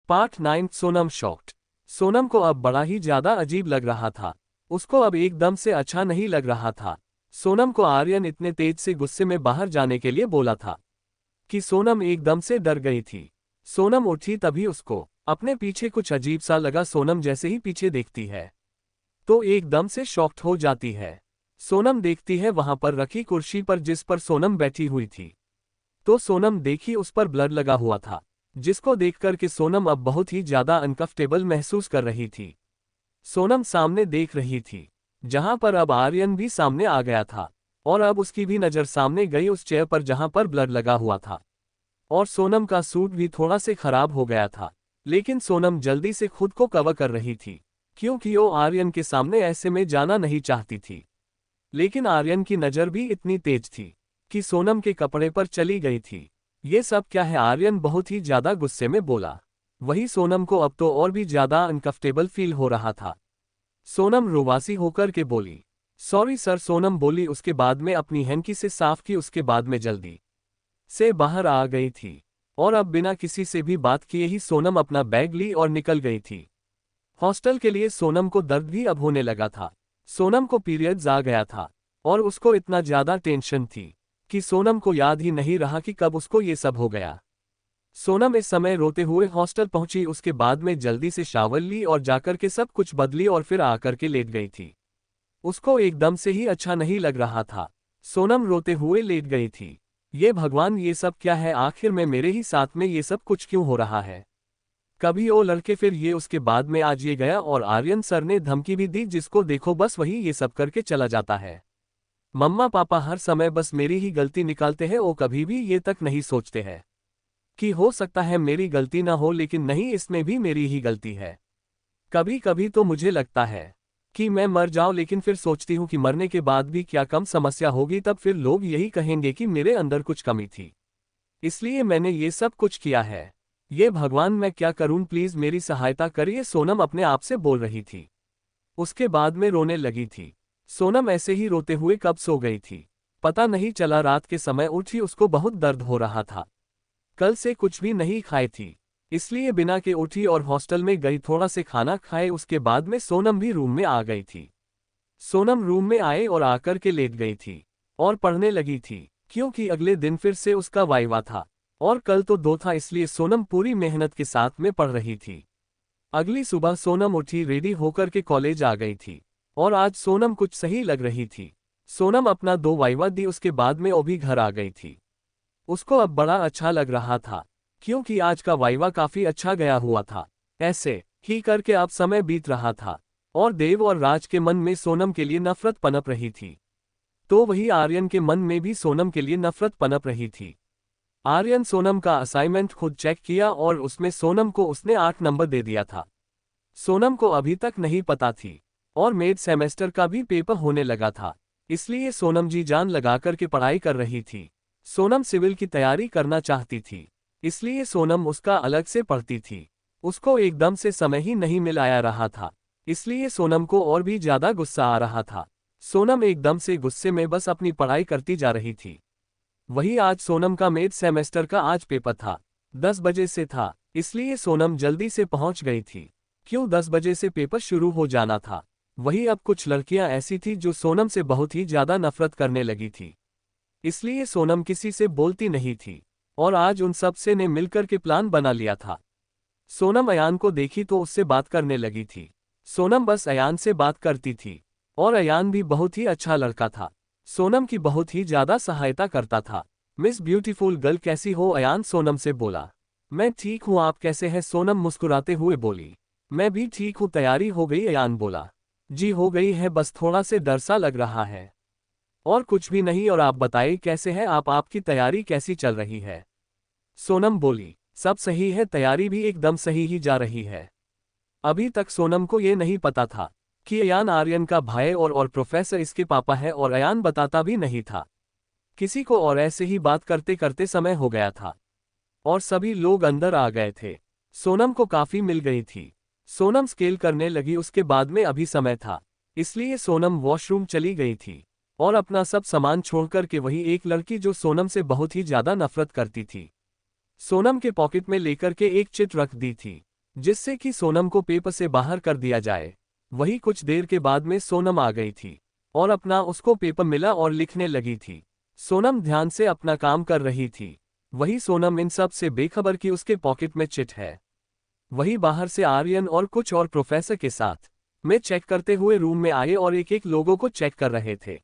Part 9 Sonam shocked. Sonam को अब बड़ा ही ज्यादा अजीब लग रहा था। उसको अब एकदम से अच्छा नहीं लग रहा था। सोनम को आर्यन इतने तेज से गुस्से में बाहर जाने के लिए बोला था कि सोनम एकदम से डर गई थी। सोनम उठी तभी उसको अपने पीछे कुछ अजीब सा लगा। सोनम जैसे ही पीछे देखती है तो एकदम से शॉक्ड हो जाती है। सोनम देखती है वहां पर रखी कुर्सी पर जिस पर सोनम बैठी हुई थी, तो सोनम देखी उस पर ब्लड लगा हुआ था, जिसको देखकर के सोनम अब बहुत ही ज्यादा अनकंफर्टेबल महसूस कर रही थी। सोनम सामने देख रही थी, जहां पर अब आर्यन भी सामने आ गया था, और अब उसकी भी नजर सामने गई उस चेयर पर जहां पर ब्लड लगा हुआ था। और सोनम का सूट भी थोड़ा से खराब हो गया था, लेकिन सोनम जल्दी से खुद को कवर कर रही थी, क्योंकि वो आर्यन के सामने ऐसे में जाना नहीं चाहती थी। लेकिन आर्यन की नजर भी इतनी तेज थी कि सोनम के कपड़े पर चली गई थी। ये सब क्या है? आर्यन बहुत ही ज्यादा गुस्से में बोला। वही सोनम को अब तो और भी ज्यादा अनकंफर्टेबल फील हो रहा था। सोनम रुवासी होकर के बोली, सॉरी सर। सोनम बोली, उसके बाद में अपनी हैंकी से साफ की, उसके बाद में जल्दी से बाहर आ गई थी। और अब बिना किसी से भी बात किए ही सोनम अपना बैग ली और निकल गई थी हॉस्टल के लिए। सोनम को दर्द भी अब होने लगा था। सोनम को पीरियड्स आ गया था और उसको इतना ज्यादा टेंशन थी कि सोनम को याद ही नहीं रहा कि कब उसको ये सब हो गया। सोनम इस समय रोते हुए हॉस्टल पहुंची। उसके बाद में जल्दी से शावर ली और जाकर के सब कुछ बदली और फिर आकर के लेट गई थी। उसको एकदम से ही अच्छा नहीं लग रहा था। सोनम रोते हुए लेट गई थी। ये भगवान, ये सब क्या है? आखिर में मेरे ही साथ में ये सब कुछ क्यों हो रहा है? कभी वो लड़के, फिर ये, उसके बाद में आज ये गया और आर्यन सर ने धमकी भी दी, जिसको देखो बस वही ये सब करके चला जाता है। मम्मा पापा हर समय बस मेरी ही गलती निकालते हैं। वो कभी भी ये तक नहीं सोचते हैं कि हो सकता है मेरी गलती ना हो, लेकिन नहीं, इसमें भी मेरी ही गलती है। कभी कभी तो मुझे लगता है कि मैं मर जाऊं, लेकिन फिर सोचती हूं कि मरने के बाद भी क्या कम समस्या होगी? तब फिर लोग यही कहेंगे कि मेरे अंदर कुछ कमी थी, इसलिए मैंने ये सब कुछ किया है। ये भगवान, मैं क्या करूं? प्लीज मेरी सहायता करिए। सोनम अपने आप से बोल रही थी। उसके बाद में रोने लगी थी। सोनम ऐसे ही रोते हुए कब सो गई थी पता नहीं चला। रात के समय उठी, उसको बहुत दर्द हो रहा था। कल से कुछ भी नहीं खाई थी, इसलिए बिना के उठी और हॉस्टल में गई, थोड़ा से खाना खाए। उसके बाद में सोनम भी रूम में आ गई थी। सोनम रूम में आए और आकर के लेट गई थी और पढ़ने लगी थी, क्योंकि अगले दिन फिर से उसका वाइवा था और कल तो 2 था, इसलिए सोनम पूरी मेहनत के साथ में पढ़ रही थी। अगली सुबह सोनम उठी, रेडी होकर के कॉलेज आ गई थी और आज सोनम कुछ सही लग रही थी। सोनम अपना 2 वाइवा दी, उसके बाद में वो भी घर आ गई थी। उसको अब बड़ा अच्छा लग रहा था, क्योंकि आज का वाइवा काफी अच्छा गया हुआ था। ऐसे ही करके अब समय बीत रहा था और देव और राज के मन में सोनम के लिए नफरत पनप रही थी, तो वही आर्यन के मन में भी सोनम के लिए नफरत पनप रही थी। आर्यन सोनम का असाइनमेंट खुद चेक किया और उसमें सोनम को उसने 8 नंबर दे दिया था। सोनम को अभी तक नहीं पता थी और मिड सेमेस्टर का भी पेपर होने लगा था, इसलिए सोनम जी जान लगाकर के पढ़ाई कर रही थी। सोनम सिविल की तैयारी करना चाहती थी, इसलिए सोनम उसका अलग से पढ़ती थी। उसको एकदम से समय ही नहीं मिल आया रहा था, इसलिए सोनम को और भी ज्यादा गुस्सा आ रहा था। सोनम एकदम से गुस्से में बस अपनी पढ़ाई करती जा रही थी। वही आज सोनम का मिड सेमेस्टर का आज पेपर था, 10 बजे से था, इसलिए सोनम जल्दी से पहुंच गई थी। क्यों 10 बजे से पेपर शुरू हो जाना था। वही अब कुछ लड़कियां ऐसी थी जो सोनम से बहुत ही ज्यादा नफरत करने लगी थी, इसलिए सोनम किसी से बोलती नहीं थी और आज उन सब से ने मिलकर के प्लान बना लिया था। सोनम अयान को देखी तो उससे बात करने लगी थी। सोनम बस अयान से बात करती थी और अयान भी बहुत ही अच्छा लड़का था। सोनम की बहुत ही ज्यादा सहायता करता था। मिस ब्यूटीफुल गर्ल कैसी हो? अयान सोनम से बोला। मैं ठीक हूँ, आप कैसे हैं? सोनम मुस्कुराते हुए बोली। मैं भी ठीक हूँ। तैयारी हो गई? अयान बोला। जी हो गई है, बस थोड़ा से डर सा लग रहा है, और कुछ भी नहीं। और आप बताइए कैसे हैं आप? आपकी तैयारी कैसी चल रही है? सोनम बोली। सब सही है, तैयारी भी एकदम सही ही जा रही है। अभी तक सोनम को ये नहीं पता था कि अयान आर्यन का भाई और प्रोफेसर इसके पापा है, और अयान बताता भी नहीं था किसी को। और ऐसे ही बात करते करते समय हो गया था और सभी लोग अंदर आ गए थे। सोनम को काफी मिल गई थी। सोनम स्केल करने लगी। उसके बाद में अभी समय था, इसलिए सोनम वॉशरूम चली गई थी और अपना सब सामान छोड़कर के वही एक लड़की जो सोनम से बहुत ही ज्यादा नफरत करती थी, सोनम के पॉकेट में लेकर के एक चिट रख दी थी। जिससे कि सोनम को पेपर से बाहर कर दिया जाए। वही कुछ देर के बाद में सोनम आ गई थी और अपना उसको पेपर मिला और लिखने लगी थी। सोनम ध्यान से अपना काम कर रही थी। वही सोनम इन सब से बेखबर कि उसके पॉकेट में चिट है। वही बाहर से आर्यन और कुछ और प्रोफेसर के साथ में चेक करते हुए रूम में आए और एक एक लोगों को चेक कर रहे थे।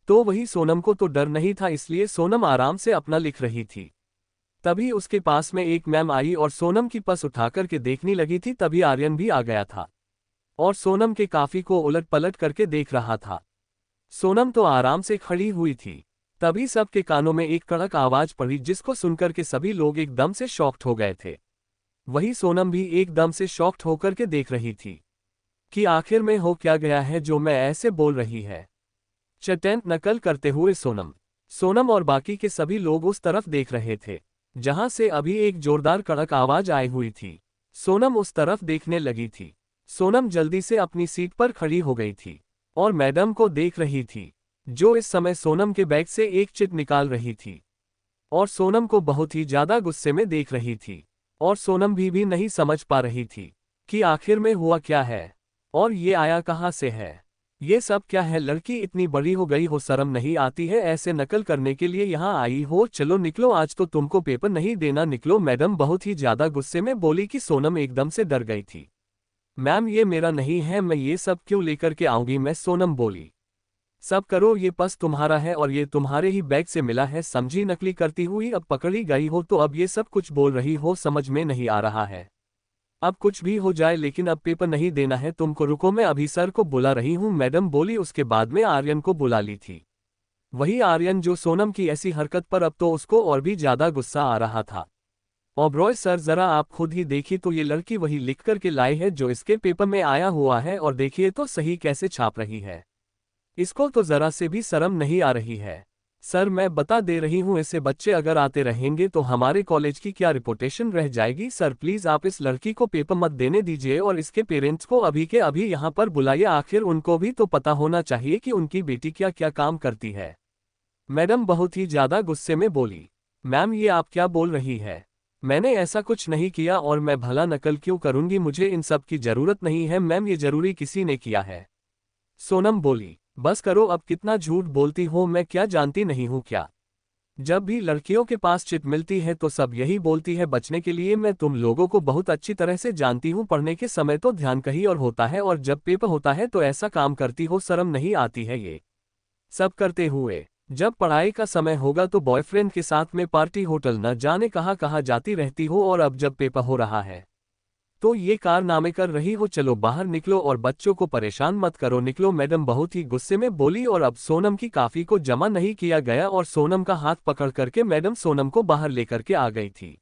तो वही सोनम को तो डर नहीं था, इसलिए सोनम आराम से अपना लिख रही थी। तभी उसके पास में एक मैम आई और सोनम की पर्स उठाकर के देखने लगी थी। तभी आर्यन भी आ गया था और सोनम के काफी को उलट पलट करके देख रहा था। सोनम तो आराम से खड़ी हुई थी। तभी सबके कानों में एक कड़क आवाज पड़ी, जिसको सुनकर के सभी लोग एकदम से शॉक्ड हो गए थे। वही सोनम भी एकदम से शॉक्ड होकर के देख रही थी कि आखिर में हो क्या गया है जो मैं ऐसे बोल रही है। चटेंट नकल करते हुए सोनम और बाकी के सभी लोग उस तरफ देख रहे थे जहां से अभी एक जोरदार कड़क आवाज आई हुई थी। सोनम उस तरफ देखने लगी थी। सोनम जल्दी से अपनी सीट पर खड़ी हो गई थी और मैडम को देख रही थी, जो इस समय सोनम के बैग से एक चिट निकाल रही थी और सोनम को बहुत ही ज्यादा गुस्से में देख रही थी। और सोनम भी नहीं समझ पा रही थी कि आखिर में हुआ क्या है और ये आया कहाँ से है। ये सब क्या है? लड़की इतनी बड़ी हो गई हो, शर्म नहीं आती है ऐसे नकल करने के लिए यहाँ आई हो? चलो निकलो, आज तो तुमको पेपर नहीं देना, निकलो। मैडम बहुत ही ज्यादा गुस्से में बोली कि सोनम एकदम से डर गई थी। मैम ये मेरा नहीं है, मैं ये सब क्यों लेकर के आऊंगी मैं? सोनम बोली। सब करो, ये पर्स तुम्हारा है और ये तुम्हारे ही बैग से मिला है, समझी? नकली करती हुई अब पकड़ी गई हो तो अब ये सब कुछ बोल रही हो, समझ में नहीं आ रहा है। अब कुछ भी हो जाए लेकिन अब पेपर नहीं देना है तुमको। रुको, मैं अभी सर को बुला रही हूँ, मैडम बोली। उसके बाद में आर्यन को बुला ली थी। वही आर्यन जो सोनम की ऐसी हरकत पर अब तो उसको और भी ज्यादा गुस्सा आ रहा था। ओबरॉय सर, जरा आप खुद ही देखिए तो ये लड़की वही लिख कर के लाई है जो इसके पेपर में आया हुआ है, और देखिए तो सही कैसे छाप रही है। इसको तो जरा से भी शर्म नहीं आ रही है। सर मैं बता दे रही हूँ, ऐसे बच्चे अगर आते रहेंगे तो हमारे कॉलेज की क्या रिपुटेशन रह जाएगी। सर प्लीज आप इस लड़की को पेपर मत देने दीजिए और इसके पेरेंट्स को अभी के अभी यहाँ पर बुलाइए, आखिर उनको भी तो पता होना चाहिए कि उनकी बेटी क्या क्या काम करती है। मैडम बहुत ही ज्यादा गुस्से में बोली। मैम ये आप क्या बोल रही है? मैंने ऐसा कुछ नहीं किया और मैं भला नकल क्यों करूंगी, मुझे इन सब की जरूरत नहीं है। मैम ये जरूरी किसी ने किया है। सोनम बोली। बस करो, अब कितना झूठ बोलती हो, मैं क्या जानती नहीं हूँ क्या? जब भी लड़कियों के पास चिट मिलती है तो सब यही बोलती है बचने के लिए। मैं तुम लोगों को बहुत अच्छी तरह से जानती हूँ, पढ़ने के समय तो ध्यान कहीं और होता है और जब पेपर होता है तो ऐसा काम करती हो, शर्म नहीं आती है ये सब करते हुए? जब पढ़ाई का समय होगा तो बॉयफ्रेंड के साथ में पार्टी, होटल, न जाने कहाँ कहाँ जाती रहती हो, और अब जब पेपर हो रहा है तो ये कारनामे कर रही हो। चलो बाहर निकलो और बच्चों को परेशान मत करो, निकलो। मैडम बहुत ही गुस्से में बोली और अब सोनम की काफी को जमा नहीं किया गया और सोनम का हाथ पकड़ करके मैडम सोनम को बाहर लेकर के आ गई थी।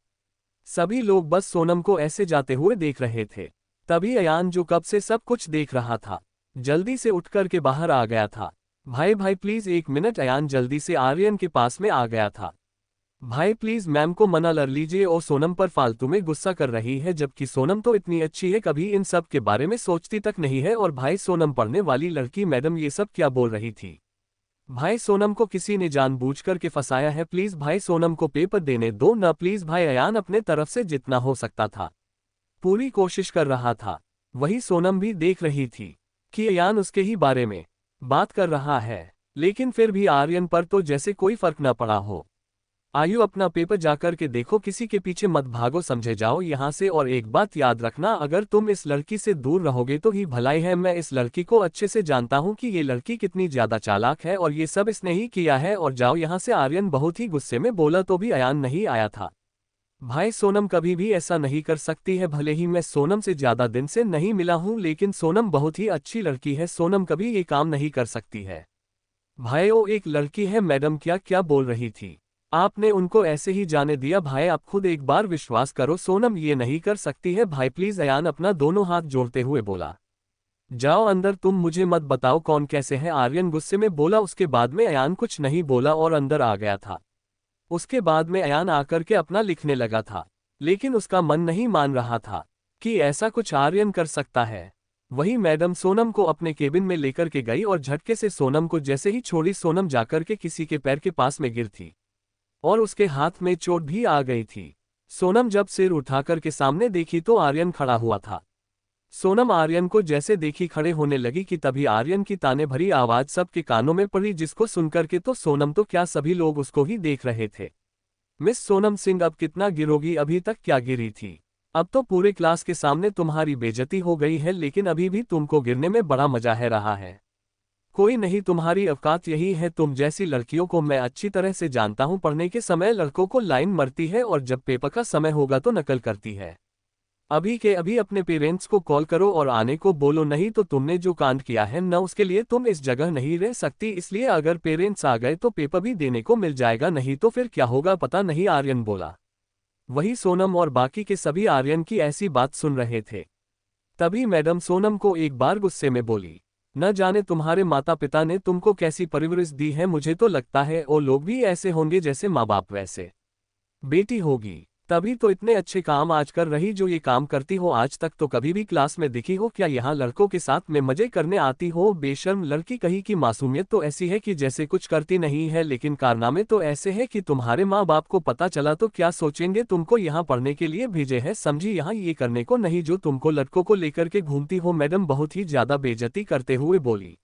सभी लोग बस सोनम को ऐसे जाते हुए देख रहे थे। तभी अयान जो कब से सब कुछ देख रहा था जल्दी से उठ करके बाहर आ गया था। भाई भाई प्लीज एक मिनट। अयान जल्दी से आर्यन के पास में आ गया था। भाई प्लीज मैम को मना कर लीजिए, और सोनम पर फालतू में गुस्सा कर रही है, जबकि सोनम तो इतनी अच्छी है, कभी इन सब के बारे में सोचती तक नहीं है। और भाई सोनम पढ़ने वाली लड़की, मैडम ये सब क्या बोल रही थी? भाई सोनम को किसी ने जानबूझकर के फंसाया है, प्लीज भाई सोनम को पेपर देने दो ना प्लीज भाई। अयान अपने तरफ से जितना हो सकता था पूरी कोशिश कर रहा था। वही सोनम भी देख रही थी कि अयान उसके ही बारे में बात कर रहा है, लेकिन फिर भी आर्यन पर तो जैसे कोई फर्क न पड़ा हो। आयु अपना पेपर जाकर के देखो, किसी के पीछे मत भागो, समझे जाओ यहाँ से। और एक बात याद रखना, अगर तुम इस लड़की से दूर रहोगे तो ही भलाई है। मैं इस लड़की को अच्छे से जानता हूँ कि ये लड़की कितनी ज्यादा चालाक है और ये सब इसने ही किया है। और जाओ यहाँ से। आर्यन बहुत ही गुस्से में बोला तो भी अयान नहीं आया था। भाई सोनम कभी भी ऐसा नहीं कर सकती है, भले ही मैं सोनम से ज्यादा दिन से नहीं मिला हूँ, लेकिन सोनम बहुत ही अच्छी लड़की है, सोनम कभी ये काम नहीं कर सकती है। भाई वो एक लड़की है। मैडम क्या क्या बोल रही थी? आपने उनको ऐसे ही जाने दिया? भाई आप खुद एक बार विश्वास करो, सोनम ये नहीं कर सकती है। भाई प्लीज। अयान अपना दोनों हाथ जोड़ते हुए बोला। जाओ अंदर, तुम मुझे मत बताओ कौन कैसे है, आर्यन गुस्से में बोला। उसके बाद में अयान कुछ नहीं बोला और अंदर आ गया था। उसके बाद में अयान आकर के अपना लिखने लगा था, लेकिन उसका मन नहीं मान रहा था कि ऐसा कुछ आर्यन कर सकता है। वही मैडम सोनम को अपने केबिन में लेकर के गई और झटके से सोनम को जैसे ही छोड़ी, सोनम जाकर के किसी के पैर के पास में गिर थी और उसके हाथ में चोट भी आ गई थी। सोनम जब सिर उठाकर के सामने देखी तो आर्यन खड़ा हुआ था। सोनम आर्यन को जैसे देखी खड़े होने लगी कि तभी आर्यन की ताने भरी आवाज सबके कानों में पड़ी, जिसको सुनकर के तो सोनम तो क्या सभी लोग उसको ही देख रहे थे। मिस सोनम सिंह अब कितना गिरोगी, अभी तक क्या गिरी थी। अब तो पूरे क्लास के सामने तुम्हारी बेइज्जती हो गई है, लेकिन अभी भी तुमको गिरने में बड़ा मजा है रहा है। कोई नहीं, तुम्हारी औकात यही है। तुम जैसी लड़कियों को मैं अच्छी तरह से जानता हूं। पढ़ने के समय लड़कों को लाइन मरती है और जब पेपर का समय होगा तो नकल करती है। अभी के अभी अपने पेरेंट्स को कॉल करो और आने को बोलो, नहीं तो तुमने जो कांड किया है न उसके लिए तुम इस जगह नहीं रह सकती। इसलिए अगर पेरेंट्स आ गए तो पेपर भी देने को मिल जाएगा, नहीं तो फिर क्या होगा पता नहीं, आर्यन बोला। वही सोनम और बाकी के सभी आर्यन की ऐसी बात सुन रहे थे। तभी मैडम सोनम को एक बार गुस्से में बोली, न जाने तुम्हारे माता पिता ने तुमको कैसी परवरिश दी है, मुझे तो लगता है वो लोग भी ऐसे होंगे जैसे माँ बाप वैसे बेटी होगी, तभी तो इतने अच्छे काम आज कर रही जो ये काम करती हो। आज तक तो कभी भी क्लास में दिखी हो क्या? यहाँ लड़कों के साथ में मजे करने आती हो? बेशर्म लड़की कहीं की मासूमियत तो ऐसी है कि जैसे कुछ करती नहीं है, लेकिन कारनामे तो ऐसे है कि तुम्हारे माँ बाप को पता चला तो क्या सोचेंगे। तुमको यहाँ पढ़ने के लिए भेजे है, समझी, यहाँ ये करने को नहीं जो तुमको लड़कों को लेकर के घूमती हो। मैडम बहुत ही ज्यादा बेइज्जती करते हुए बोली,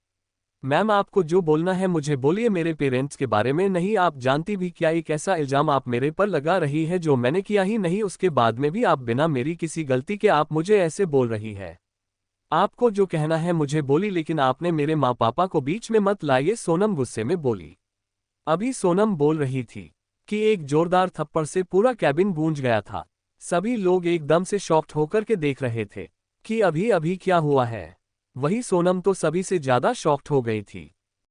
मैम आपको जो बोलना है मुझे बोलिए, मेरे पेरेंट्स के बारे में नहीं। आप जानती भी क्या एक ऐसा इल्जाम आप मेरे पर लगा रही है जो मैंने किया ही नहीं, उसके बाद में भी आप बिना मेरी किसी गलती के आप मुझे ऐसे बोल रही है। आपको जो कहना है मुझे बोली, लेकिन आपने मेरे माँ पापा को बीच में मत लाइए, सोनम गुस्से में बोली। अभी सोनम बोल रही थी कि एक जोरदार थप्पड़ से पूरा कैबिन गूंज गया था। सभी लोग एकदम से शॉक्ड होकर के देख रहे थे कि अभी अभी क्या हुआ है। वही सोनम तो सभी से ज्यादा शॉक्ड हो गई थी।